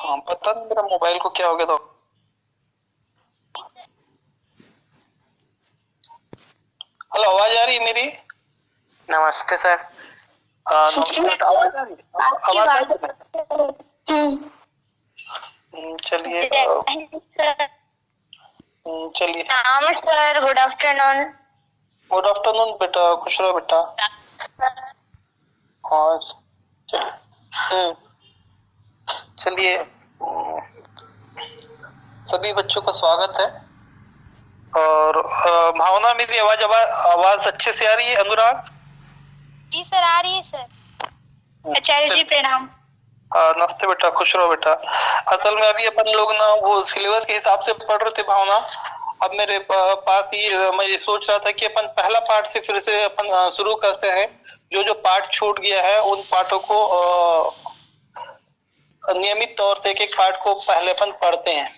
हाँ, पता नहीं मेरा मोबाइल को क्या हो गया था। हेलो, आवाज आ रही है मेरी? नमस्ते सर। नमस्ते, आवाज आ रही है? आपकी आवाज आ आवाज रही है? चलिए चलिए। नमस्कार, गुड आफ्टरनून। गुड आफ्टरनून बेटा, खुश रहो बेटा। हाँ चलिए, सभी बच्चों का स्वागत है। और भावना, मेरी आवाज आवाज अच्छे से आ रही है? अनुराग? जी सर, आ रही है सर। आचार्य जी प्रणाम। नमस्ते बेटा, खुश रहो बेटा। असल में अभी अपन लोग ना वो सिलेबस के हिसाब से पढ़ रहे थे भावना। अब मेरे पास ये मैं ये सोच रहा था कि अपन पहला पार्ट से फिर से अपन शुरू करते हैं। जो जो पार्ट छूट गया है उन पार्टों को नियमित तौर से एक एक पार्ट को पहले अपन पढ़ते हैं,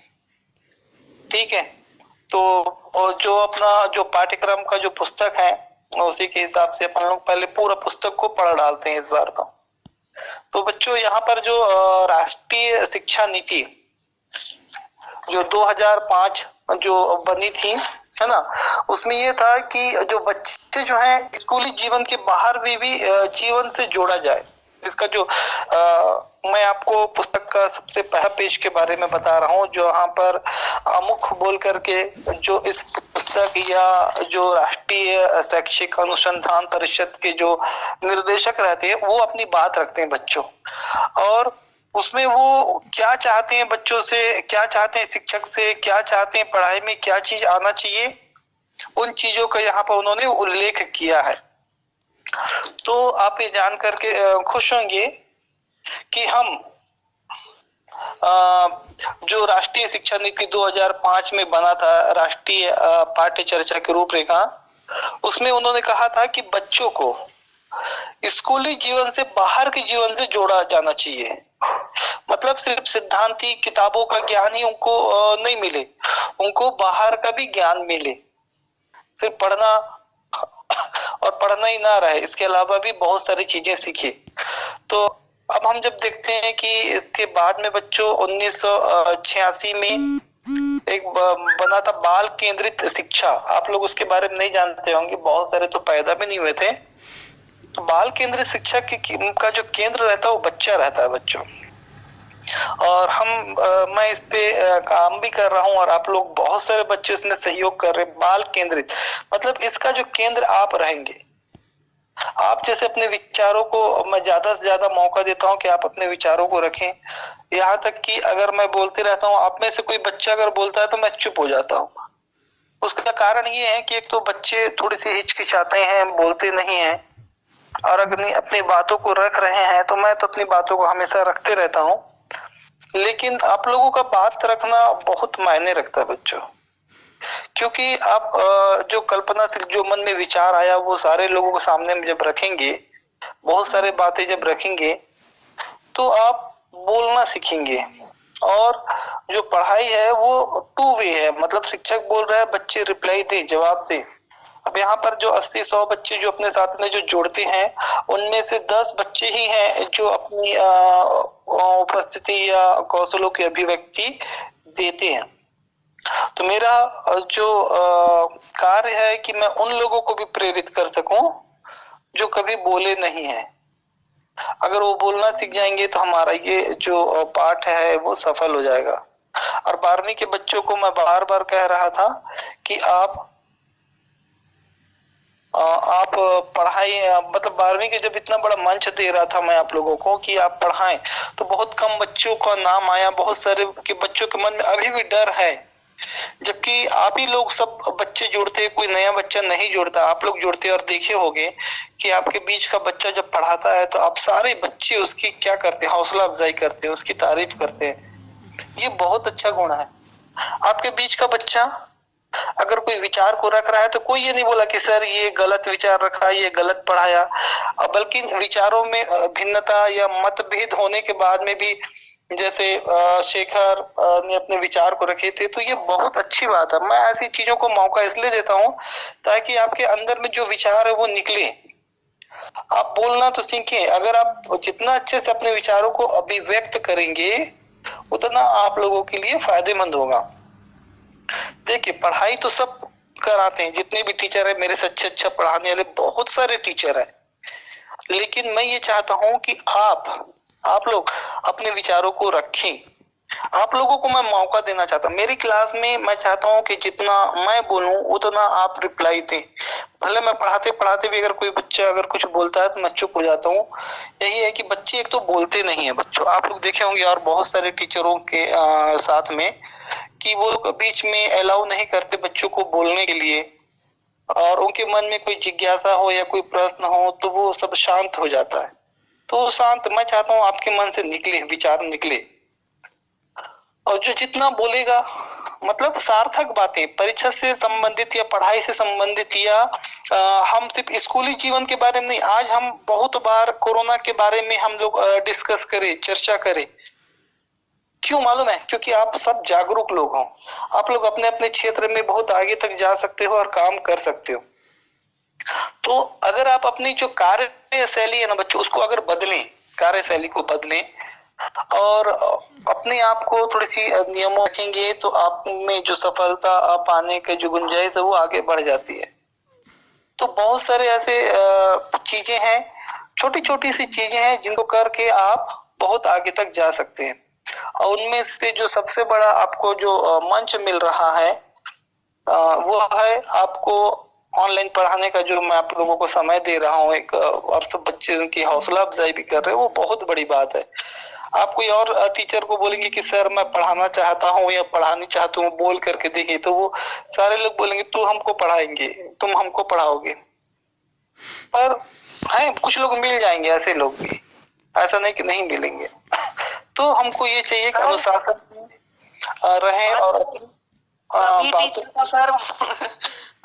ठीक है? तो और जो अपना जो पाठ्यक्रम का जो पुस्तक है उसी के हिसाब से अपन लोग पहले पूरा पुस्तक को पढ़ डालते हैं इस बार। तो बच्चों, यहाँ पर जो राष्ट्रीय शिक्षा नीति जो 2005 जो बनी थी, है ना, उसमें ये था कि जो बच्चे जो हैं स्कूली जीवन के बाहर भी जीवन से जोड़ा जाए। इसका जो मैं आपको पुस्तक का सबसे पहला पेज के बारे में बता रहा हूँ, जो यहाँ पर मुख बोल करके जो इस पुस्तक या जो राष्ट्रीय शैक्षिक अनुसंधान परिषद के जो निर्देशक रहते हैं वो अपनी बात रखते हैं बच्चों। और उसमें वो क्या चाहते हैं बच्चों से, क्या चाहते हैं शिक्षक से, क्या चाहते हैं पढ़ाई में क्या चीज आना चाहिए, उन चीजों का यहाँ पर उन्होंने उल्लेख किया है। तो आप ये जान करके खुश होंगे कि हम जो राष्ट्रीय शिक्षा नीति 2005 में बना था, राष्ट्रीय पाठ्य चर्चा की रूपरेखा, उसमें उन्होंने कहा था कि बच्चों को स्कूली जीवन से बाहर के जीवन से जोड़ा जाना चाहिए। मतलब सिर्फ सिद्धांती किताबों का ज्ञान ही उनको नहीं मिले, उनको बाहर का भी ज्ञान मिले। सिर्फ पढ़ना और पढ़ना ही ना रहे, इसके अलावा भी बहुत सारी चीजें सीखे। तो अब हम जब देखते हैं कि इसके बाद में बच्चों 1986 में एक बना था बाल केंद्रित शिक्षा। आप लोग उसके बारे में नहीं जानते होंगे, बहुत सारे तो पैदा भी नहीं हुए थे। तो बाल केंद्रित शिक्षा का जो केंद्र रहता है वो बच्चा रहता है बच्चों। और मैं इस पे काम भी कर रहा हूँ और आप लोग बहुत सारे बच्चे इसमें सहयोग कर रहे हैं। बाल केंद्रित मतलब इसका जो केंद्र आप रहेंगे। आप जैसे अपने विचारों को मैं ज्यादा से ज्यादा मौका देता हूँ कि आप अपने विचारों को रखें। यहाँ तक कि अगर मैं बोलते रहता हूँ, आप में से कोई बच्चा अगर बोलता है तो मैं चुप हो जाता हूँ। उसका कारण ये है कि एक तो बच्चे थोड़ी सी हिचकिचाते हैं, बोलते नहीं हैं। और अगर अपनी बातों को रख रहे हैं तो मैं तो अपनी बातों को हमेशा रखते रहता हूँ। लेकिन आप लोगों का बात रखना बहुत मायने रखता है बच्चों, क्योंकि आप जो कल्पना से जो मन में विचार आया वो सारे लोगों के सामने में जब रखेंगे, बहुत सारे बातें जब रखेंगे तो आप बोलना सीखेंगे। और जो पढ़ाई है वो टू वे है, मतलब शिक्षक बोल रहा है, बच्चे रिप्लाई दे, जवाब दे। अब यहाँ पर जो 80-100 बच्चे जो अपने साथ में जो जोड़ते हैं, उनमें से 10 बच्चे ही हैं जो अपनी उपस्थिति या कौशलों की अभिव्यक्ति देते हैं। तो मेरा जो कार्य है कि मैं उन लोगों को भी प्रेरित कर सकूं जो कभी बोले नहीं है। अगर वो बोलना सीख जाएंगे तो हमारा ये जो पाठ है वो सफल हो जाएगा। और 12वीं के बच्चों को मैं बार बार कह रहा था कि आप पढ़ाई, मतलब 12वीं के जब इतना बड़ा मंच दे रहा था मैं आप लोगों को कि आप पढ़ाएं, तो बहुत कम बच्चों का नाम आया। बहुत सारे के बच्चों के मन में अभी भी डर है, जबकि आप ही लोग सब बच्चे जोड़ते हैं, कोई नया बच्चा नहीं जोड़ता, आप लोग जोड़ते हैं। और देखे होंगे कि आपके बीच का बच्चा जब पढ़ाता है तो आप सारे बच्चे उसकी क्या करते हैं, हौसला अफजाई करते हैं, उसकी तारीफ करते हैं। ये बहुत अच्छा गुण है। आपके बीच का बच्चा अगर कोई विचार को रख रहा है तो कोई ये नहीं बोला कि सर ये गलत विचार रखा, ये गलत पढ़ाया, बल्कि विचारों में भिन्नता या मतभेद होने के बाद में भी जैसे शेखर ने अपने विचार को रखे थे, तो ये बहुत अच्छी बात है। मैं ऐसी चीजों को मौका इसलिए देता हूँ ताकि आपके अंदर में जो विचार है वो निकले, आप बोलना तो सीखें। अगर आप जितना अच्छे से अपने विचारों को अभिव्यक्त करेंगे उतना आप लोगों के लिए फायदेमंद होगा। देखिए, पढ़ाई तो सब कराते हैं, जितने भी टीचर है मेरे से अच्छे अच्छा पढ़ाने वाले बहुत सारे टीचर हैं, लेकिन मैं ये चाहता हूं कि आप लोग अपने विचारों को रखें। आप लोगों को मैं मौका देना चाहता हूँ। मेरी क्लास में मैं चाहता हूँ कि जितना मैं बोलूं उतना आप रिप्लाई दें। भले मैं पढ़ाते पढ़ाते भी अगर कोई बच्चा अगर कुछ बोलता है तो मैं चुप हो जाता हूँ। यही है कि बच्चे एक तो बोलते नहीं है बच्चों, आप लोग देखे होंगे और बहुत सारे टीचरों के साथ में कि वो लोग बीच में अलाउ नहीं करते बच्चों को बोलने के लिए, और उनके मन में कोई जिज्ञासा हो या कोई प्रश्न हो तो वो सब शांत हो जाता है। तो शांत मैं चाहता हूँ आपके मन से निकले विचार निकले, और जो जितना बोलेगा मतलब सार्थक बातें परीक्षा से संबंधित या पढ़ाई से संबंधित, या हम सिर्फ स्कूली जीवन के बारे में नहीं, आज हम बहुत बार कोरोना के बारे में हम लोग डिस्कस करें, चर्चा करें। क्यों मालूम है? क्योंकि आप सब जागरूक लोग हो, आप लोग अपने अपने क्षेत्र में बहुत आगे तक जा सकते हो और काम कर सकते हो। तो अगर आप अपनी जो कार्य शैली है ना बच्चों, उसको अगर बदलें, कार्य शैली को बदलें और अपने आप को थोड़ी सी नियमों रखेंगे तो आप में जो सफलता पाने के जो गुंजाइश है वो आगे बढ़ जाती है। तो बहुत सारे ऐसे चीजें हैं, छोटी छोटी सी चीजें हैं जिनको करके आप बहुत आगे तक जा सकते हैं। और उनमें से जो सबसे बड़ा आपको जो मंच मिल रहा है वो है आपको ऑनलाइन पढ़ाने का, जो मैं आप लोगों को समय दे रहा हूँ एक, और सब बच्चे उनकी हौसला अफजाई भी कर रहे हैं, वो बहुत बड़ी बात है। आप कोई और टीचर को बोलेंगे कि सर मैं पढ़ाना चाहता हूँ या पढ़ानी चाहता हूँ, बोल करके देखिए, तो वो सारे लोग बोलेंगे तू हमको पढ़ाएंगे, तुम हमको पढ़ाओगे। पर है कुछ लोग मिल जाएंगे ऐसे लोग भी, ऐसा नहीं कि नहीं मिलेंगे। तो हमको ये चाहिए कि अनुशासन रहे और सभी टीचर को सर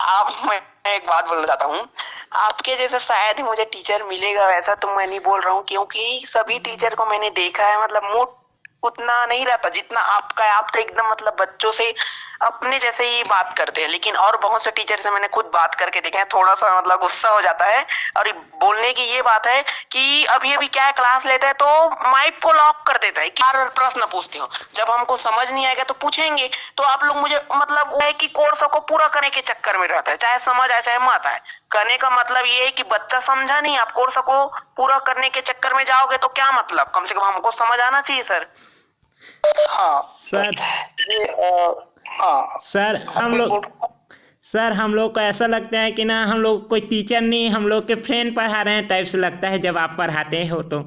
आप मैं एक बात बोलना चाहता हूँ, आपके जैसा शायद ही मुझे टीचर मिलेगा, वैसा तो मैं नहीं बोल रहा हूँ, क्योंकि सभी टीचर को मैंने देखा है, मतलब मूड उतना नहीं रहता जितना आपका है। आप तो एकदम मतलब बच्चों से अपने जैसे ही बात करते हैं, लेकिन और बहुत से टीचर से मैंने खुद बात करके देखा है, थोड़ा सा मतलब गुस्सा हो जाता है। और बोलने की ये बात है कि अभी अभी क्या है, क्लास लेता है तो माइक को लॉक कर देता है कि यार प्रश्न पूछते हो, जब हमको समझ नहीं आएगा तो पूछेंगे। तो आप लोग मुझे मतलब वो है कि कोर्स को पूरा करने के चक्कर में रहता है, चाहे समझ आए चाहे मत आए। करने का मतलब ये है कि बच्चा समझा नहीं, आप कोर्स को पूरा करने के चक्कर में जाओगे तो क्या मतलब, कम से कम हमको समझ आना चाहिए सर। हाँ सर ये हाँ सर हम लोग को ऐसा लगता है कि ना हम लोग कोई टीचर नहीं, हम लोग के फ्रेंड पढ़ा रहे हैं टाइप से लगता है जब आप पढ़ाते हो तो।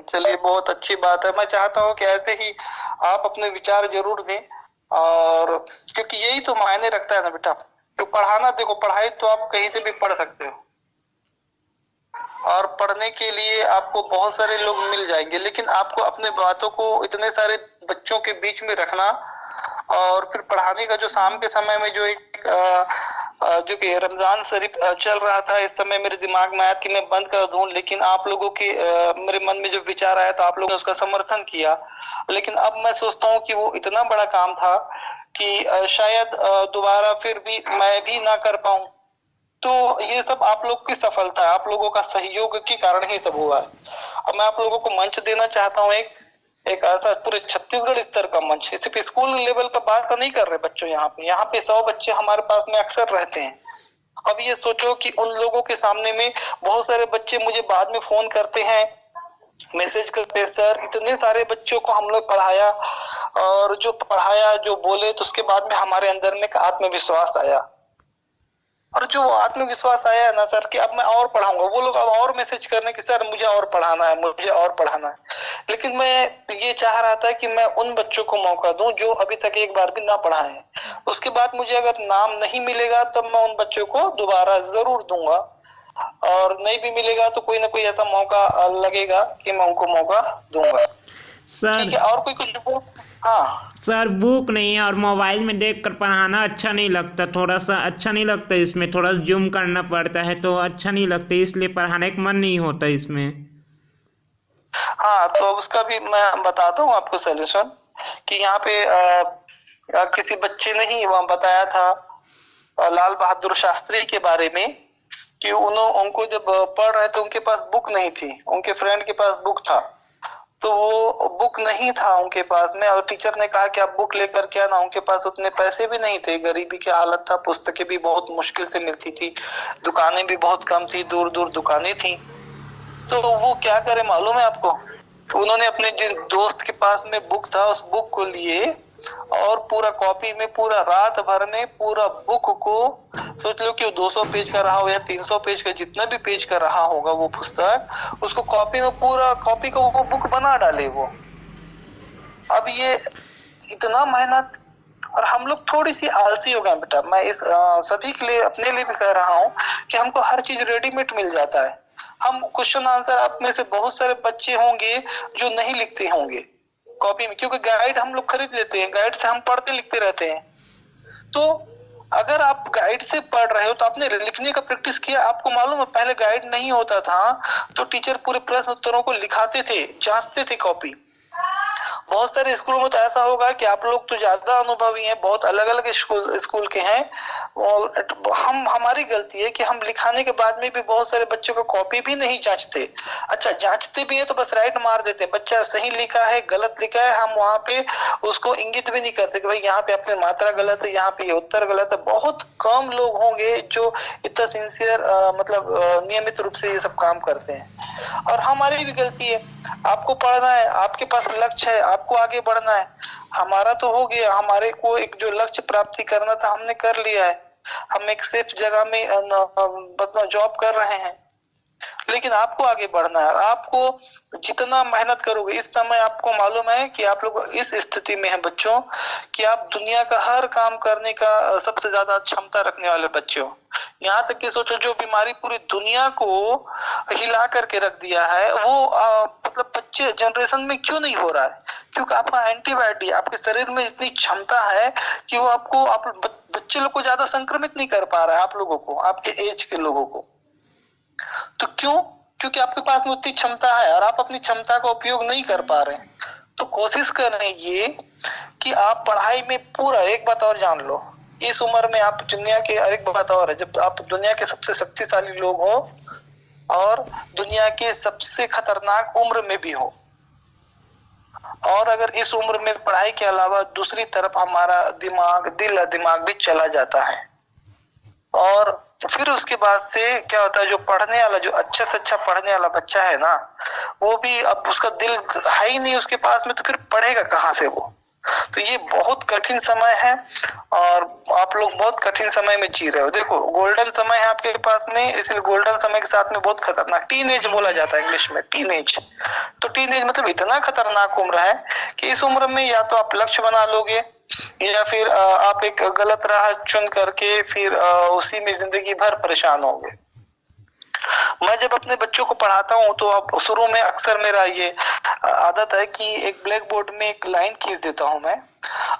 चलिए बहुत अच्छी बात है। मैं चाहता हूँ कि ऐसे ही आप अपने विचार जरूर दें, और क्योंकि यही तो मायने रखता है ना बेटा। तो पढ़ाना, देखो पढ़ाई तो आप कहीं से भी पढ़ सकते हो, और पढ़ने के लिए आपको बहुत सारे लोग मिल जाएंगे, लेकिन आपको अपने बातों को इतने सारे बच्चों के बीच में रखना, और फिर पढ़ाने का जो शाम के समय में जो एक जो कि रमजान शरीफ चल रहा था, इस समय मेरे दिमाग में आया कि मैं बंद कर दूं, लेकिन आप लोगों के मेरे मन में जो विचार आया तो आप लोगों ने उसका समर्थन किया। लेकिन अब मैं सोचता हूँ कि वो इतना बड़ा काम था कि शायद दोबारा फिर भी मैं भी ना कर पाऊं। तो ये सब आप लोग की सफलता है, आप लोगों का सहयोग के कारण ही सब हुआ है। अब मैं आप लोगों को मंच देना चाहता हूँ, एक ऐसा पूरे छत्तीसगढ़ स्तर का मंच है, सिर्फ स्कूल लेवल का बात तो नहीं कर रहे बच्चों। यहाँ पे 100 बच्चे हमारे पास में अक्सर रहते हैं। अब ये सोचो कि उन लोगों के सामने में बहुत सारे बच्चे मुझे बाद में फोन करते हैं, मैसेज करते हैं, सर इतने सारे बच्चों को हम लोग पढ़ाया, और जो पढ़ाया जो बोले तो उसके बाद में हमारे अंदर में एक आत्मविश्वास आया, और जो आत्मविश्वास आया है ना सर कि अब मैं और पढ़ाऊंगा। वो लोग अब और मैसेज करने की सर मुझे और पढ़ाना है, मुझे और पढ़ाना है। लेकिन मैं ये चाह रहा था कि मैं उन बच्चों को मौका दूं जो अभी तक एक बार भी ना पढ़ाए हैं। उसके बाद मुझे अगर नाम नहीं मिलेगा तो मैं उन बच्चों को दोबारा जरूर दूंगा, और नहीं भी मिलेगा तो कोई ना कोई ऐसा मौका लगेगा कि मैं उनको मौका दूंगा। ठीक है, और कोई कुछ? हाँ सर बुक नहीं है और मोबाइल में देख कर पढ़ाना अच्छा नहीं लगता, थोड़ा सा अच्छा नहीं लगता, इसमें थोड़ा जूम करना पड़ता है तो अच्छा नहीं लगता, इसलिए पढ़ाने का मन नहीं होता इसमें। हाँ, तो उसका भी मैं बताता हूँ आपको सलूशन, कि यहाँ पे किसी बच्चे ने ही वहाँ बताया था लाल बहादुर शास्त्री के बारे में, कि उनको जब पढ़ रहे थे उनके पास बुक नहीं थी, उनके फ्रेंड के पास बुक था। तो वो बुक नहीं था उनके पास में, और टीचर ने कहा कि आप बुक लेकर के आना। उनके पास उतने पैसे भी नहीं थे, गरीबी की हालत था, पुस्तकें भी बहुत मुश्किल से मिलती थी, दुकानें भी बहुत कम थी, दूर दूर दुकानें थी। तो वो क्या करे मालूम है आपको? तो उन्होंने अपने जिस दोस्त के पास में बुक था उस बुक को लिए और पूरा कॉपी में पूरा रात भर में पूरा बुक को, सोच लो कि वो 200 पेज का रहा हो या 300 पेज का, जितना भी पेज का रहा होगा वो पुस्तक, उसको कॉपी में पूरा कॉपी को वो बुक बना डाले वो। अब ये इतना मेहनत, और हम लोग थोड़ी सी आलसी हो गए बेटा। मैं इस सभी के लिए, अपने लिए भी कह रहा हूँ कि हमको हर चीज रेडीमेड मिल जाता है। हम क्वेश्चन आंसर, आप में से बहुत सारे बच्चे होंगे जो नहीं लिखते होंगे कॉपी में, क्योंकि गाइड हम लोग खरीद लेते हैं, गाइड से हम पढ़ते लिखते रहते हैं। तो अगर आप गाइड से पढ़ रहे हो तो आपने लिखने का प्रैक्टिस किया। आपको मालूम है पहले गाइड नहीं होता था तो टीचर पूरे प्रश्न उत्तरों को लिखाते थे, जांचते थे कॉपी। बहुत सारे स्कूलों में तो ऐसा होगा कि आप लोग तो ज्यादा अनुभवी हैं, बहुत अलग अलग स्कूल के हैं, और हमारी गलती है कि हम लिखाने के बाद में भी बहुत सारे बच्चों को कॉपी भी नहीं जांचते। अच्छा, जांचते भी है तो बस राइट मार देते, बच्चा सही लिखा है गलत लिखा है, हम वहां पे उसको इंगित भी नहीं करते कि भाई यहाँ पे अपनी मात्रा गलत है, यहाँ पे ये उत्तर गलत है। बहुत कम लोग होंगे जो इतना सिंसियर मतलब नियमित रूप से ये सब काम करते हैं। और हमारी भी गलती है, आपको पढ़ना है, आपके पास लक्ष्य है, आपको आगे बढ़ना है। हमारा तो हो गया, हमारे को एक जो लक्ष्य प्राप्ति करना था हमने कर लिया है, हम एक सेफ जगह में मतलब जॉब कर रहे हैं। लेकिन आपको आगे बढ़ना है, आपको जितना मेहनत करोगे, इस समय आपको मालूम है कि आप लोग इस स्थिति में हैं बच्चों कि आप दुनिया का हर काम करने का सबसे ज्यादा क्षमता रखने वाले बच्चे हो। यहाँ तक कि सोचो जो बीमारी पूरी दुनिया को हिला करके रख दिया है वो मतलब बच्चे जनरेशन में क्यों नहीं हो रहा है? क्योंकि आपका एंटीबॉडी, आपके शरीर में इतनी क्षमता है कि वो आपको, आप बच्चे लोग को ज्यादा संक्रमित नहीं कर पा रहा है, आप लोगों को, आपके एज के लोगों को। तो क्यों? क्योंकि आपके पास में उतनी क्षमता है और आप अपनी क्षमता का उपयोग नहीं कर पा रहे हैं। तो कोशिश करें ये कि आप पढ़ाई में पूरा, एक बात और जान लो, इस उम्र में आप दुनिया के, एक बात और है, जब आप दुनिया के सबसे शक्तिशाली लोग हो और दुनिया के सबसे खतरनाक उम्र में भी हो, और अगर इस उम्र में पढ़ाई के अलावा दूसरी तरफ हमारा दिमाग, दिमाग भी चला जाता है, और फिर उसके बाद से क्या होता है, जो पढ़ने वाला, जो अच्छा से अच्छा पढ़ने वाला बच्चा है ना, वो भी अब उसका दिल है ही नहीं उसके पास में, तो फिर पढ़ेगा कहाँ से वो? तो ये बहुत कठिन समय है और आप लोग बहुत कठिन समय में जी रहे हो। देखो, गोल्डन समय है आपके पास में, इसलिए गोल्डन समय के साथ में बहुत खतरनाक टीनेज बोला जाता है इंग्लिश में, टीनेज। तो टीनेज मतलब इतना खतरनाक उम्र है कि इस उम्र में या तो आप लक्ष्य बना लोगे या फिर आप एक गलत राह चुन करके फिर उसी में जिंदगी भर परेशान होगे। मैं जब अपने बच्चों को पढ़ाता हूँ तो अब शुरू में अक्सर मेरा ये आदत है कि एक ब्लैक बोर्ड में एक लाइन खींच देता हूँ मैं,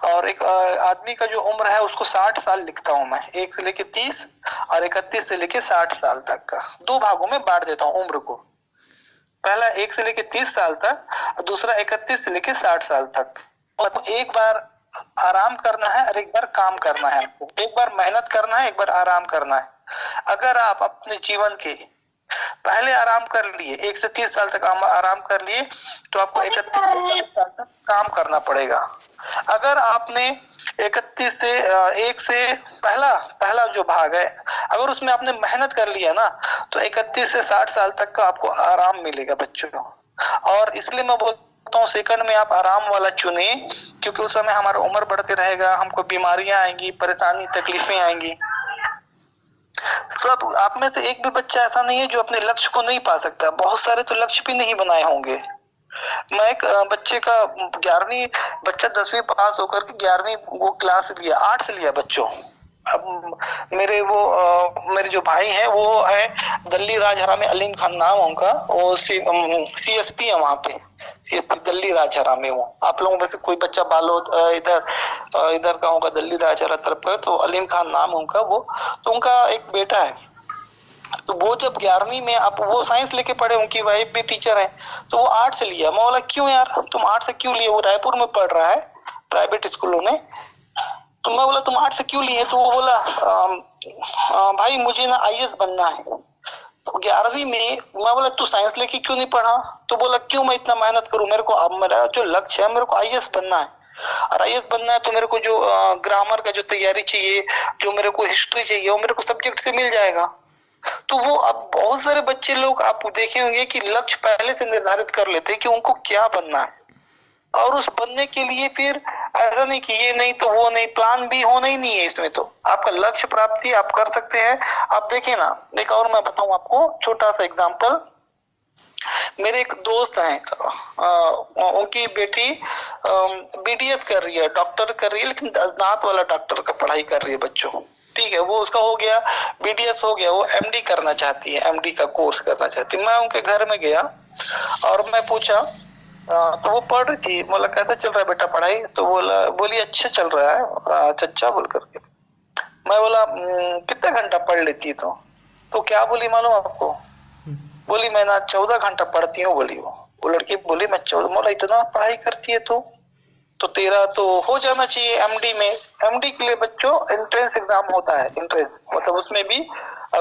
और एक आदमी का जो उम्र है उसको 60 साल लिखता हूँ मैं, 1 से लेके 30 और 31 से लेके 60 साल तक का, 2 भागों में बांट देता हूँ उम्र को। पहला 1 से लेके 30 साल तक और दूसरा 31 से लेके 60 साल तक। और एक बार आराम करना है और एक बार काम करना है आपको, एक बार मेहनत करना है, एक बार आराम करना है। अगर आप अपने जीवन के पहले आराम कर लिए, 1 से 30 साल तक आराम कर लिए, तो आपको 31 साल तक काम करना पड़ेगा। अगर आपने 31 से 1 से पहला जो भाग है, अगर उसमें आपने मेहनत कर लिया ना, तो 31 से 60 साल तक का आपको आराम मिलेगा बच्चों। और इसलिए मैं बोलता हूँ सेकंड में आप आराम वाला चुने, क्योंकि उस समय हमारा उम्र बढ़ते रहेगा, हमको बीमारियां आएंगी, परेशानी तकलीफें आएंगी। सब आप में से एक भी बच्चा ऐसा नहीं है जो अपने लक्ष्य को नहीं पा सकता, बहुत सारे तो लक्ष्य भी नहीं बनाए होंगे। मैं एक बच्चे का 11वीं बच्चा 10वीं पास होकर के 11वीं वो क्लास लिया, 8 से लिया बच्चों। अब मेरे जो भाई हैं वो है दिल्ली राजहरा में, अलीम खान नाम है उनका, वो CSP है वहां पे, CSP दिल्ली राजहरा में। वो आप लोगों में से कोई बच्चा बालोद इधर का होगा, दिल्ली राजहरा तरफ का, तो अलीम खान नाम उनका। वो तो उनका एक बेटा है, तो वो जब 11वीं में, आप वो साइंस लेके पढ़े, उनकी वाइफ भी टीचर है, तो वो 8 से लिया। मैं बोला क्यों यार तुम 8 से क्यों लिए? वो रायपुर में पढ़ रहा है प्राइवेट स्कूलों में। तो मैं बोला तुम 8 से क्यों लिए? तो वो बोला भाई मुझे ना IAS बनना है। तो 11वीं में मैं बोला तू साइंस लेके क्यों नहीं पढ़ा? तो बोला क्यों मैं इतना मेहनत करूं, मेरे को अब मेरा जो लक्ष्य है मेरे को आईएएस बनना है, और आईएएस बनना है तो मेरे को जो ग्रामर का जो तैयारी चाहिए, जो मेरे को हिस्ट्री चाहिए, वो मेरे को सब्जेक्ट से मिल जाएगा। तो वो अब बहुत सारे बच्चे लोग आप देखे होंगे कि लक्ष्य पहले से निर्धारित कर लेते हैं कि उनको क्या बनना है, और उस बनने के लिए फिर ऐसा नहीं कि ये नहीं तो वो नहीं, प्लान भी होना ही नहीं है इसमें। तो आपका लक्ष्य प्राप्ति आप कर सकते हैं। आप देखिए ना, एक और मैं बताऊं आपको छोटा सा एग्जांपल। मेरे एक दोस्त हैं, उनकी बेटी बीडीएस कर रही है, डॉक्टर कर रही है, लेकिन दांत वाला डॉक्टर का पढ़ाई कर रही है बच्चों। ठीक है, वो उसका हो गया, बीडीएस हो गया, वो एमडी करना चाहती है, एमडी का कोर्स करना चाहती है। मैं उनके घर में गया और मैं पूछा, तो वो पढ़ रही थी, बोला कैसा चल रहा है बेटा पढ़ाई? तो बोली अच्छा चल रहा है चचा बोल करके। मैं बोला कितना घंटा पढ़ लेती है? तो क्या बोली मालूम आपको? बोली मैं ना 14 घंटा पढ़ती हूँ। बोली वो लड़की बोली मैं 14, बोला इतना पढ़ाई करती है तो तेरा तो हो जाना चाहिए एमडी में। एमडी के लिए बच्चों एंट्रेंस एग्जाम होता है, एंट्रेंस मतलब उसमें भी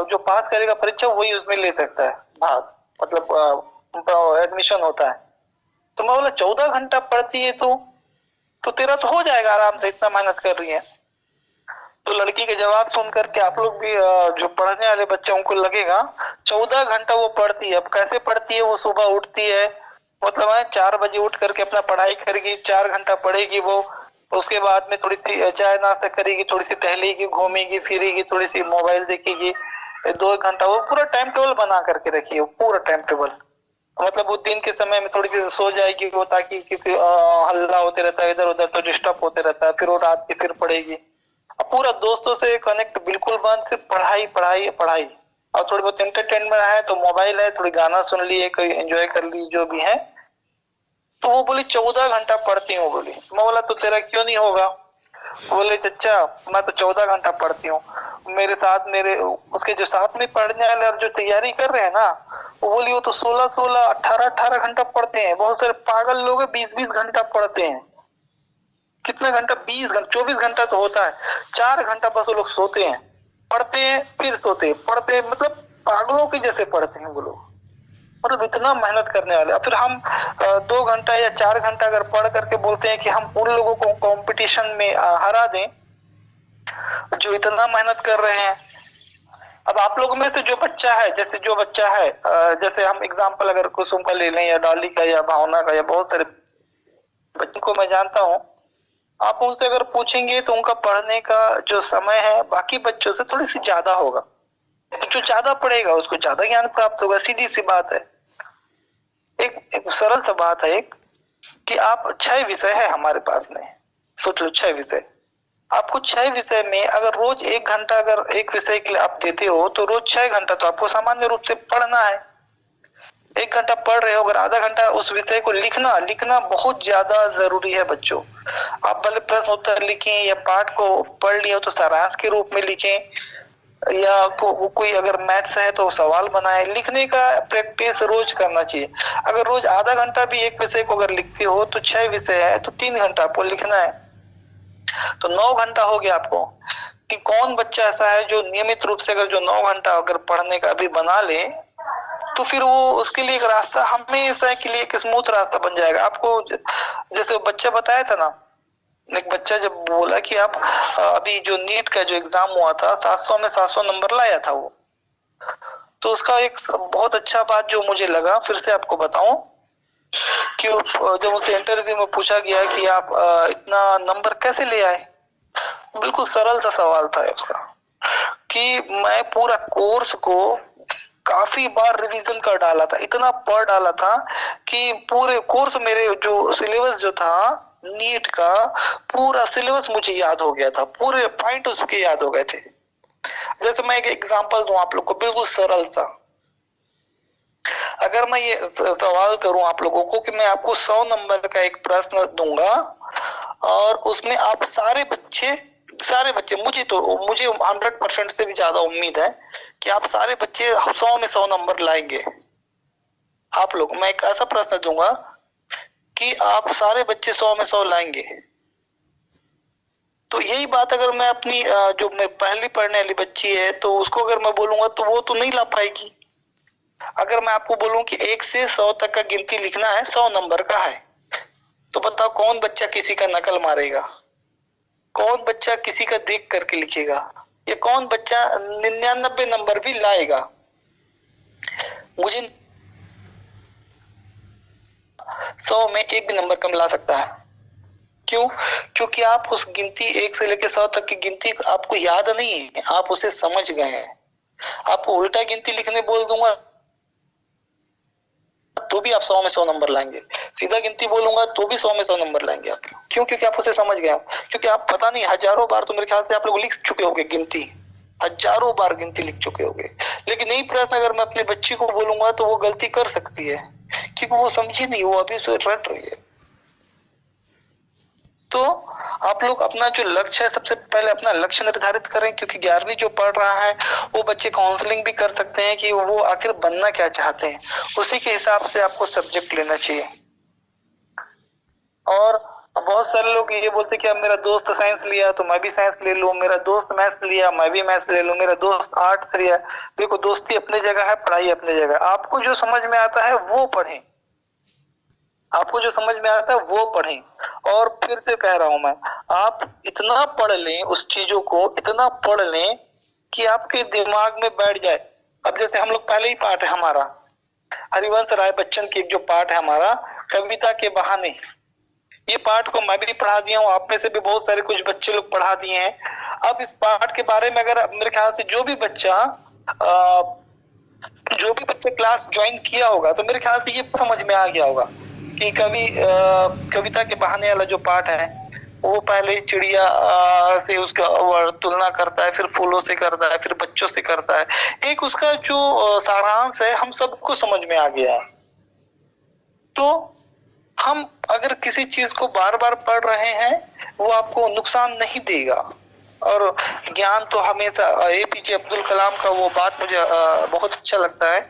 जो पास करेगा परीक्षा वही उसमें ले सकता है भाग, मतलब एडमिशन होता है। तो मैं बोला 14 घंटा पढ़ती है तो तेरा तो हो जाएगा आराम से, इतना मेहनत कर रही है। तो लड़की के जवाब सुन करके आप लोग भी जो पढ़ने वाले बच्चे उनको लगेगा 14 घंटा वो पढ़ती है। अब कैसे पढ़ती है? वो सुबह उठती है, मतलब है 4 बजे उठ करके अपना पढ़ाई करेगी, 4 घंटा पढ़ेगी वो, उसके बाद में थोड़ी सी चाय नाश्ता करेगी, थोड़ी सी टहलेगी, घूमेगी फिरेगी, थोड़ी सी मोबाइल देखेगी, 2 घंटा वो पूरा टाइम टेबल बना करके रखी है, पूरा टाइम टेबल। मतलब वो दिन के समय में थोड़ी सी सो जाएगी वो, ताकि हल्ला होते रहता है इधर उधर तो डिस्टर्ब होते रहता है, फिर वो रात की फिर पढ़ेगी। अब पूरा दोस्तों से कनेक्ट बिल्कुल बंद, सिर्फ पढ़ाई पढ़ाई पढ़ाई, और थोड़ी बहुत एंटरटेनमेंट है तो मोबाइल है, थोड़ी गाना सुन लिए, कोई एंजॉय कर ली, जो भी है। तो वो बोली 14 घंटा पढ़ती हूँ। बोली, मैं बोला तो तेरा क्यों नहीं होगा? बोले चचा मैं तो 14 घंटा पढ़ती हूँ, मेरे साथ मेरे उसके जो साथ में पढ़ने वाले और जो तैयारी कर रहे हैं ना, वो बोली वो तो 16 18 घंटा पढ़ते हैं। बहुत सारे पागल लोग 20 घंटा पढ़ते हैं। कितना घंटा? 20 घंटा, 24 घंटा तो होता है, 4 घंटा बस वो लोग सोते हैं, पढ़ते हैं फिर सोते हैं, पढ़ते हैं, मतलब पागलों के जैसे पढ़ते हैं वो लोग, मतलब इतना मेहनत करने वाले। फिर हम 2 घंटा या 4 घंटा अगर पढ़ करके बोलते हैं कि हम उन लोगों को कंपटीशन में हरा दें जो इतना मेहनत कर रहे हैं। अब आप लोगों में से जो बच्चा है, जैसे हम एग्जांपल अगर कुसुम का ले लें या डॉली का या भावना का या बहुत सारे बच्चों को मैं जानता हूँ, आप उनसे अगर पूछेंगे तो उनका पढ़ने का जो समय है बाकी बच्चों से थोड़ी सी ज्यादा होगा। जो ज्यादा पढ़ेगा उसको ज्यादा ज्ञान प्राप्त होगा, सीधी सी बात है। एक सरल सा बात है एक, कि आप 6 विषय है हमारे पास में, सोच लो 6 विषय। आपको 6 विषय में अगर रोज 1 घंटा अगर एक विषय के लिए आप देते हो तो रोज 6 घंटा तो आपको सामान्य रूप से पढ़ना है। 1 घंटा पढ़ रहे हो, अगर आधा घंटा उस विषय को लिखना बहुत ज्यादा जरूरी है बच्चों। आप भले प्रश्न उत्तर लिखें या पाठ को पढ़ लिया तो सारांश के रूप में लिखें, या कोई अगर मैथ्स है तो सवाल बनाए। लिखने का प्रैक्टिस रोज करना चाहिए। अगर रोज आधा घंटा भी एक विषय को अगर लिखते हो तो 6 विषय है तो 3 घंटा आपको लिखना है, तो 9 घंटा हो गया आपको। कि कौन बच्चा ऐसा है जो नियमित रूप से अगर जो 9 घंटा अगर पढ़ने का भी बना ले तो फिर वो उसके लिए एक रास्ता हमेशा के लिए एक स्मूथ रास्ता बन जाएगा। आपको जैसे वो बच्चा बताया था ना, एक बच्चा जब बोला कि आप अभी जो नीट का जो एग्जाम हुआ था 700 में 700 नंबर लाया था वो, तो उसका एक बहुत अच्छा बात जो मुझे लगा, फिर से आपको बताऊं कि जब उसे इंटरव्यू में पूछा गया कि आप इतना नंबर कैसे ले आए, बिल्कुल सरल सा सवाल था उसका कि मैं पूरा कोर्स को काफी बार रिवीजन कर डाला था, इतना पढ़ डाला था कि पूरे कोर्स मेरे जो सिलेबस जो था नीट का पूरा सिलेबस मुझे याद हो गया था, पूरे पॉइंट उसके याद हो गए थे। जैसे मैं एक एग्जांपल दूं आप लोग को, बिल्कुल सरल सा। अगर मैं ये सवाल करूं आप लोगों को कि मैं आपको 100 नंबर का एक प्रश्न दूंगा और उसमें आप सारे बच्चे मुझे 100% से भी ज्यादा उम्मीद है कि आप सारे बच्चे 100 में 100 नंबर लाएंगे। आप लोग, मैं एक ऐसा प्रश्न दूंगा कि आप सारे बच्चे 100 में 100 लाएंगे। तो यही बात अगर मैं अपनी जो मैं पहली पढ़ने वाली बच्ची है तो उसको अगर मैं बोलूंगा तो वो तो नहीं ला पाएगी। अगर मैं आपको बोलूं कि 1 से 100 तक का गिनती लिखना है, 100 नंबर का है, तो बताओ कौन बच्चा किसी का नकल मारेगा, कौन बच्चा किसी का देख करके लिखेगा, या कौन बच्चा 99 नंबर भी लाएगा। मुझे 100 में एक भी नंबर कम ला सकता है। क्यों? क्योंकि आप उस गिनती 1 से लेकर 100 तक की गिनती आपको याद नहीं है, आप उसे समझ गए हैं। आपको उल्टा गिनती लिखने बोल दूंगा तो भी आप 100 में 100 नंबर लाएंगे, सीधा गिनती बोलूंगा तो भी 100 में 100 नंबर लाएंगे आप। क्यों? क्योंकि आप उसे समझ गए हो। क्योंकि आप पता नहीं हजारों बार, तो मेरे ख्याल से आप लोग लिख चुके होंगे गिनती, हजारों बार गिनती लिख चुके होंगे। लेकिन यही प्रश्न अगर मैं अपने बच्ची को बोलूंगा तो वो गलती कर सकती है, क्योंकि वो समझी नहीं, वो अभी से रट रही है। तो आप लोग अपना जो लक्ष्य है, सबसे पहले अपना लक्ष्य निर्धारित करें, क्योंकि 11वीं जो पढ़ रहा है वो बच्चे काउंसलिंग भी कर सकते हैं कि वो आखिर बनना क्या चाहते हैं, उसी के हिसाब से आपको सब्जेक्ट लेना चाहिए। और बहुत सारे लोग ये बोलते कि अब मेरा दोस्त साइंस लिया तो मैं भी साइंस ले लूं, मेरा दोस्त मैथ्स लिया मैं भी मैथ्स ले लूं, मेरा दोस्त आर्ट्स लिया। देखो, दोस्ती अपनी जगह है, पढ़ाई अपनी जगह। आपको जो समझ में आता है वो पढ़ें, आपको जो समझ में आता है वो पढ़ें। और फिर से कह रहा हूं मैं, आप इतना पढ़ लें, उस चीजों को इतना पढ़ लें कि आपके दिमाग में बैठ जाए। अब जैसे हम लोग पहले ही पाठ है हमारा, हरिवंश राय बच्चन की एक जो पाठ है हमारा, कविता के बहाने, ये पाठ को मैं भी पढ़ा दिया हूँ, आप में से भी बहुत सारे कुछ बच्चे लोग पढ़ा दिए हैं। अब इस पाठ के बारे में अगर मेरे ख्याल से जो भी बच्चा क्लास ज्वाइन किया होगा तो मेरे ख्याल से ये समझ में आ गया होगा कि कविता के बहाने वाला जो पाठ है, वो पहले चिड़िया से उसका तुलना करता है, फिर फूलों से करता है, फिर बच्चों से करता है। एक उसका जो सारांश है हम सबको समझ में आ गया। तो हम अगर किसी चीज को बार बार पढ़ रहे हैं वो आपको नुकसान नहीं देगा। और ज्ञान तो हमेशा, एपीजे अब्दुल कलाम का वो बात मुझे बहुत अच्छा लगता है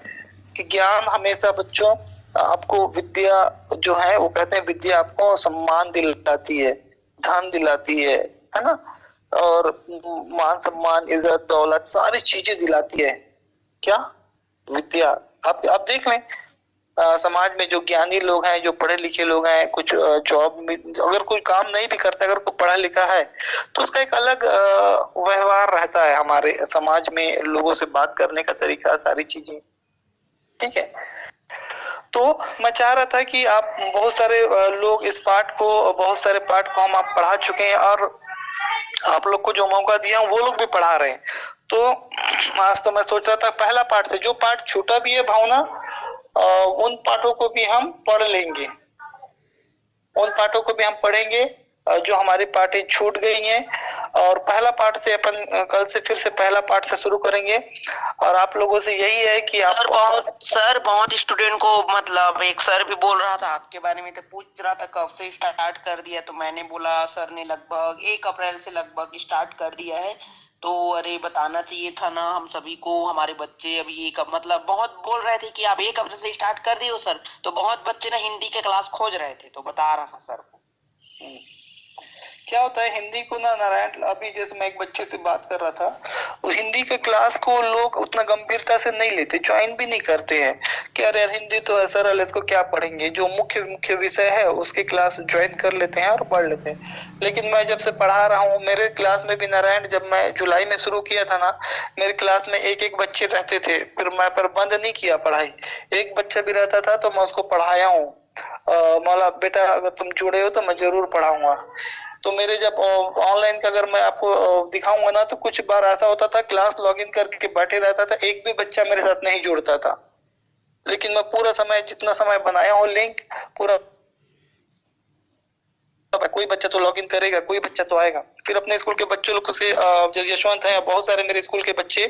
कि ज्ञान हमेशा बच्चों आपको विद्या जो है, वो कहते हैं विद्या आपको सम्मान दिलाती है, धन दिलाती है ना, और मान सम्मान, इज्जत, दौलत, सारी चीजें दिलाती है। क्या? विद्या। आप देख लें, समाज में जो ज्ञानी लोग हैं, जो पढ़े लिखे लोग हैं, कुछ जॉब में अगर कोई काम नहीं भी करता, अगर कोई पढ़ा लिखा है तो उसका एक अलग व्यवहार रहता है हमारे समाज में, लोगों से बात करने का तरीका, सारी चीजें। ठीक है, तो मैं चाह रहा था कि आप बहुत सारे लोग इस पाठ को, बहुत सारे पाठ को हम आप पढ़ा चुके हैं, और आप लोग को जो मौका दिया वो लोग भी पढ़ा रहे हैं। तो आज तो मैं सोच रहा था पहला पाठ से जो पाठ छूटा भी है भावना, उन पाठों को भी हम पढ़ लेंगे, उन पाठों को भी हम पढ़ेंगे जो हमारी पाठें छूट गई हैं। और पहला पाठ से अपन कल से फिर से पहला पाठ से शुरू करेंगे। और आप लोगों से यही है कि आप सर बहुत स्टूडेंट को, मतलब एक सर भी बोल रहा था आपके बारे में, तो पूछ रहा था कब से स्टार्ट कर दिया, तो मैंने बोला सर ने लगभग 1 अप्रैल से लगभग स्टार्ट कर दिया है। तो अरे बताना चाहिए था ना हम सभी को, हमारे बच्चे अभी एक, मतलब बहुत बोल रहे थे कि आप 1 अप्रैल से स्टार्ट कर दियो सर, तो बहुत बच्चे ना हिंदी के क्लास खोज रहे थे, तो बता रहा था सर को। क्या होता है हिंदी को ना, नारायण, अभी जैसे मैं एक बच्चे से बात कर रहा था, वो हिंदी के क्लास को लोग उतना गंभीरता से नहीं लेते, ज्वाइन भी नहीं करते हैं कि अरे यार हिंदी तो है सरल, इसको क्या पढ़ेंगे, जो मुख्य विषय है उसके क्लास ज्वाइन कर लेते हैं और पढ़ लेते हैं। लेकिन मैं जब से पढ़ा रहा हूँ, मेरे क्लास में भी नारायण, जब मैं जुलाई में शुरू किया था ना, मेरे क्लास में एक बच्चे रहते थे, फिर मैं पर बंद नहीं किया पढ़ाई, एक बच्चा भी रहता था तो मैं उसको पढ़ाया हूँ। मौला बेटा अगर तुम जुड़े हो तो मैं जरूर पढ़ाऊंगा। तो मेरे जब ऑनलाइन का अगर मैं आपको दिखाऊंगा ना, तो कुछ बार ऐसा होता था क्लास लॉगिन करके बैठे रहता था, एक भी बच्चा मेरे साथ नहीं जुड़ता था। लेकिन मैं पूरा समय, जितना समय बनाया हूँ लिंक पूरा, कोई बच्चा तो लॉगिन करेगा, कोई बच्चा तो आएगा। फिर अपने स्कूल के बच्चों लोग से, यशवंत है, बहुत सारे मेरे स्कूल के बच्चे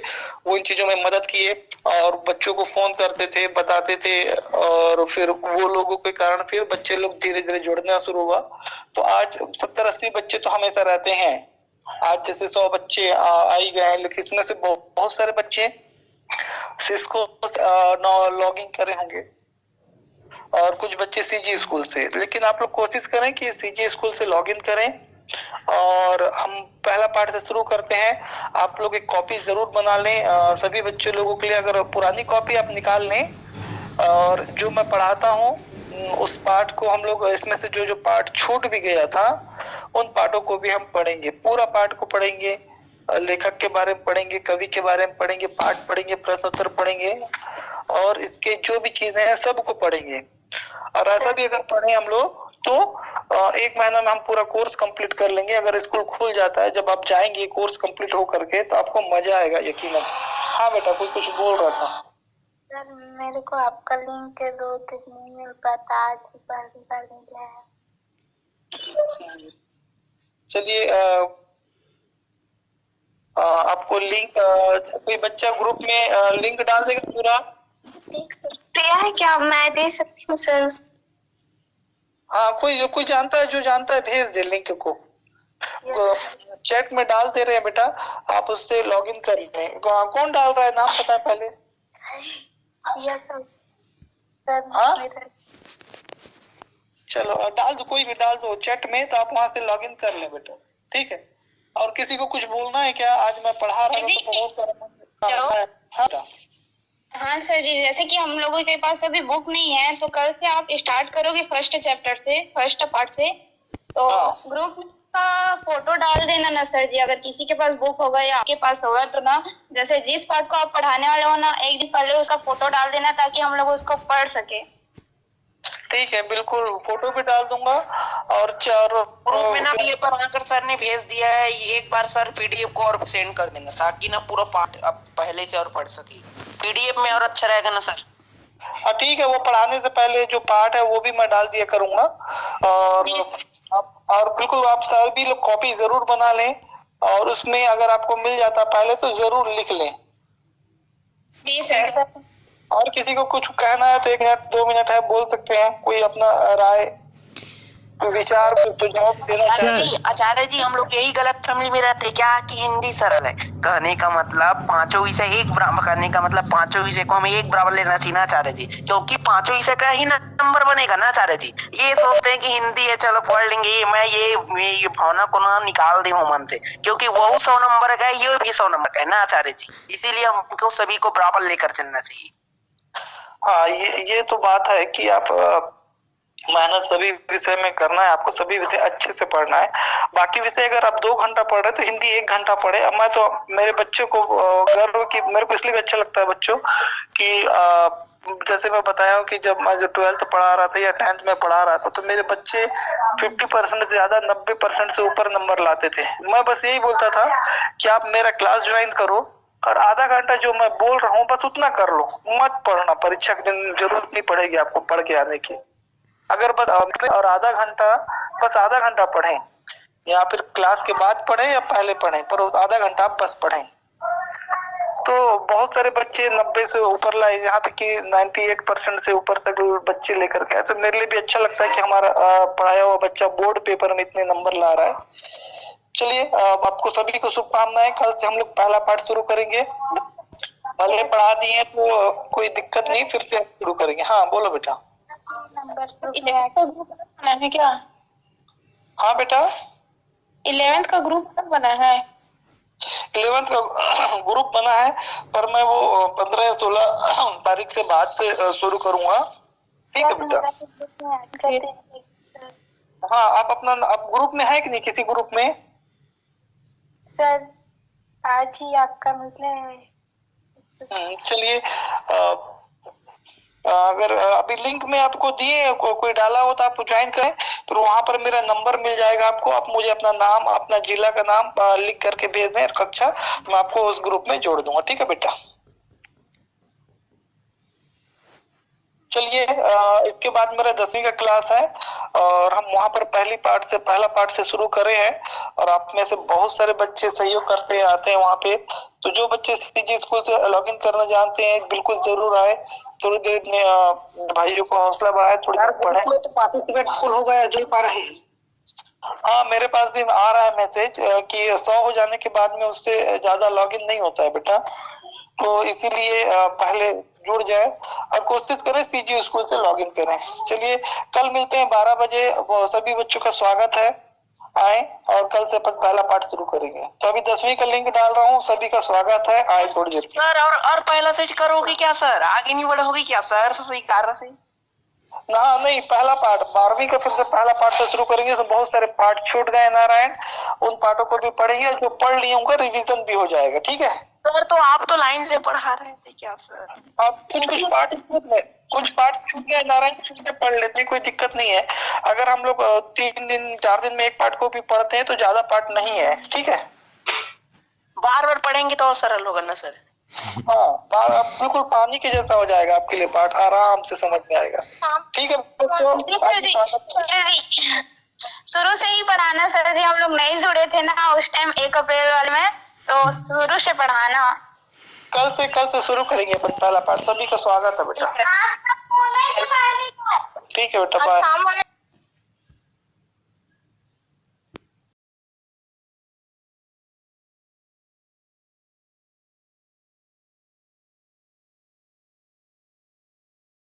वो इन चीजों में मदद किए और बच्चों को फोन करते थे, बताते थे, और फिर वो लोगों के कारण फिर बच्चे लोग धीरे धीरे जुड़ना शुरू हुआ। तो आज 70-80 बच्चे तो हमेशा रहते हैं। आज जैसे 100 बच्चे आ ही गए हैं, लेकिन इसमें से बहुत सारे बच्चे सिस्को लॉगिन करे होंगे और कुछ बच्चे सीजी स्कूल से। लेकिन आप लोग कोशिश करें कि सीजी स्कूल से लॉगिन करें और हम पहला पाठ से शुरू करते हैं। आप लोग एक कॉपी जरूर बना लें, सभी बच्चों लोगों के लिए। अगर पुरानी कॉपी आप निकाल लें, और जो मैं पढ़ाता हूँ उस पाठ को हम लोग, इसमें से जो जो पाठ छूट भी गया था उन पाठों को भी हम पढ़ेंगे। पूरा पाठ को पढ़ेंगे, लेखक के बारे में पढ़ेंगे, कवि के बारे में पढ़ेंगे, पाठ पढ़ेंगे, प्रश्न उत्तर पढ़ेंगे, और इसके जो भी चीजें हैं सबको पढ़ेंगे। और ऐसा भी अगर पढ़े हम लोग तो 1 महीना में हम पूरा कोर्स कंप्लीट कर लेंगे। अगर स्कूल खुल जाता है, जब आप जाएंगे कोर्स कंप्लीट हो करके, तो आपको मजा आएगा यकीनन। हाँ बेटा, कोई कुछ बोल रहा था। सर मेरे को आपका लिंक 2 दिन नहीं मिल पाता, आज ही कर दिया है। चलिए, आपको लिंक, कोई बच्चा ग्रुप में लिंक डाल देगा पूरा। प्रिया है क्या, मैं दे सकती हूँ सर? हाँ, कोई जानता है, जो जानता है भेज दे लिंक को। चैट में डाल दे रहे हैं बेटा, आप उससे लॉगिन कर लें। कौन डाल रहा है, नाम पता है पहले? Yes sir. हाँ, चलो डाल दो, कोई भी डाल दो चैट में, तो आप वहां से लॉगिन कर लें बेटा, ठीक है। और किसी को कुछ बोलना है क्या? आज मैं पढ़ा रहा हूँ तो बहुत सारा। हाँ सर जी, जैसे कि हम लोगों के पास अभी बुक नहीं है, तो कल से आप स्टार्ट करोगे फर्स्ट चैप्टर से, फर्स्ट पार्ट से, तो ग्रुप का फोटो डाल देना ना सर जी। अगर किसी के पास बुक होगा या आपके पास होगा तो ना, जैसे जिस पार्ट को आप पढ़ाने वाले हो ना, एक दिन पहले उसका फोटो डाल देना, ताकि हम लोग उसको पढ़ सके। ठीक है, बिल्कुल फोटो भी डाल दूंगा। और ग्रुप में ना ये प्रभाकर सर ने भेज दिया है, एक बार सर पीडीएफ को और सेंड कर देना, ताकि ना पूरा पाठ अब पहले से और पढ़ सके। पीडीएफ में और अच्छा रहेगा ना सर? हाँ ठीक है, वो पढ़ाने से पहले जो पार्ट है वो भी मैं डाल दिया करूंगा। और बिल्कुल आप सर भी लोग कॉपी जरूर बना लें, और उसमें अगर आपको मिल जाता पहले तो जरूर लिख लें। जी सर। और किसी को कुछ कहना है तो 1 मिनट 2 मिनट है, बोल सकते हैं। कोई अपना राय, कोई विचार, कोई सुझाव देना चाहते हैं? आचार्य जी, हम लोग यही गलत फहमी में रहते क्या कि हिंदी सरल है। कहने का मतलब पांचों विषय एक बराबर, करने का मतलब पांचों विषय को हमें एक बराबर लेना चाहिए ना आचार्य जी, क्योंकि पांचों विषय का ही नंबर बनेगा ना आचार्य जी। ये सोचते हैं कि हिंदी है चलो पढ़ लेंगे, मैं ये भावना को ना निकाल दे मन से, क्योंकि वो 100 नंबर का है, ये भी 100 नंबर का है ना आचार्य जी। इसीलिए हमको सभी को बराबर लेकर चलना चाहिए। हाँ, ये तो बात है कि आप मेहनत सभी विषय में करना है, आपको सभी विषय अच्छे से पढ़ना है। बाकी विषय अगर आप 2 घंटा पढ़ रहे तो हिंदी 1 घंटा पढ़े। अब मैं तो मेरे बच्चों को गर्व की, मेरे को इसलिए भी अच्छा लगता है बच्चों कि जैसे मैं बताया हूँ कि जब मैं जो 12th पढ़ा रहा था या 10th में पढ़ा रहा था, तो मेरे बच्चे 50% से ज्यादा 90% से ऊपर नंबर लाते थे। मैं बस यही बोलता था कि आप मेरा क्लास ज्वाइन करो, और आधा घंटा जो मैं बोल रहा हूँ बस उतना कर लो, मत पढ़ना। परीक्षा के दिन जरूरत नहीं पड़ेगी आपको पढ़ के आने की। अगर बस और आधा घंटा, बस आधा घंटा पढ़ें, या फिर क्लास के बाद पढ़ें या पहले पढ़ें, पर आधा घंटा आप बस पढ़ें। तो बहुत सारे बच्चे 90 से ऊपर लाए, यहाँ तक कि 98% से ऊपर तक बच्चे लेकर गए। तो मेरे लिए भी अच्छा लगता है कि हमारा पढ़ाया हुआ बच्चा बोर्ड पेपर में इतने नंबर ला रहा है। चलिए, आपको सभी को शुभकामनाएं। कल से हम लोग पहला पाठ शुरू करेंगे। भले पढ़ा दिए तो कोई दिक्कत नहीं, फिर से शुरू करेंगे। हाँ बोलो बेटा। है क्या? हाँ बेटा, 11th का ग्रुप बना है। 11th का ग्रुप बना है, पर मैं वो 15 या 16 तारीख से बाद से शुरू करूंगा। ठीक है बेटा। हाँ, आप ग्रुप में है कि नहीं, किसी ग्रुप में? सर आज ही आपका मिले है। चलिए, अगर अभी लिंक में आपको दिए कोई डाला हो तो आप ज्वाइन करें, तो वहां पर मेरा नंबर मिल जाएगा आपको। आप मुझे अपना नाम, अपना जिला का नाम लिख करके भेज दें कक्षा, मैं आपको उस ग्रुप में जोड़ दूंगा। ठीक है बेटा। चलिए, इसके बाद मेरा 10वीं का क्लास है, और हम वहां पर पहला पार्ट से शुरू करे हैं। और आप में से बहुत सारे बच्चे सहयोग करते आते हैं वहां पे। तो जो बच्चे सीजी स्कूल से लॉगिन करना जानते हैं, बिल्कुल जरूर आए। थोड़ी देर भाइयों को हौसला बढ़ाए, थोड़ी देर पढ़े। तो पार्टिसिपेट फुल हो गया, जो पा रहे हैं। हाँ, मेरे पास भी आ रहा है मैसेज कि 100 हो जाने के बाद में उससे ज्यादा लॉगिन नहीं होता है बेटा। तो इसीलिए पहले जुड़ जाए और कोशिश करें सीजी स्कूल से लॉगिन करें। चलिए, कल मिलते हैं 12 बजे। सभी बच्चों का स्वागत है। आए और कल से अपन पहला पाठ शुरू करेंगे। तो अभी 10वीं का लिंक डाल रहा हूँ, सभी का स्वागत है, आए थोड़ी देर में। सर और पहला से करोगे क्या सर? आगे नहीं बढ़ोगी क्या सर स्वीकार से? ना नहीं, पहला पाठ 12वीं का फिर से पहला पाठ से शुरू करेंगे। तो बहुत सारे पाठ छूट गए नारायण, उन पाठों को भी पढ़ेंगे, जो पढ़ लिए उनका रिवीजन भी हो जाएगा, ठीक है। सर तो आप तो लाइन से पढ़ा रहे थे क्या सर? अब कुछ पाठ छूट गए नारायण, फिर से पढ़ लेते हैं, कोई दिक्कत नहीं है। अगर हम लोग 3 दिन 4 दिन में एक पाठ को भी पढ़ते हैं तो ज्यादा पाठ नहीं है, ठीक है। बार बार पढ़ेंगे तो और सरल होगा ना सर? हाँ, बिल्कुल पानी के जैसा हो जाएगा आपके लिए, पाठ आराम से समझ में आएगा, ठीक है शुरू से ही पढ़ाना सर जी, हम लोग नहीं जुड़े थे ना उस टाइम 1 अप्रैल वाले में, तो शुरू से पढ़ाना। कल से शुरू करेंगे अपन पहला पाठ। सभी का स्वागत है बेटा, ठीक है बेटा, बाय।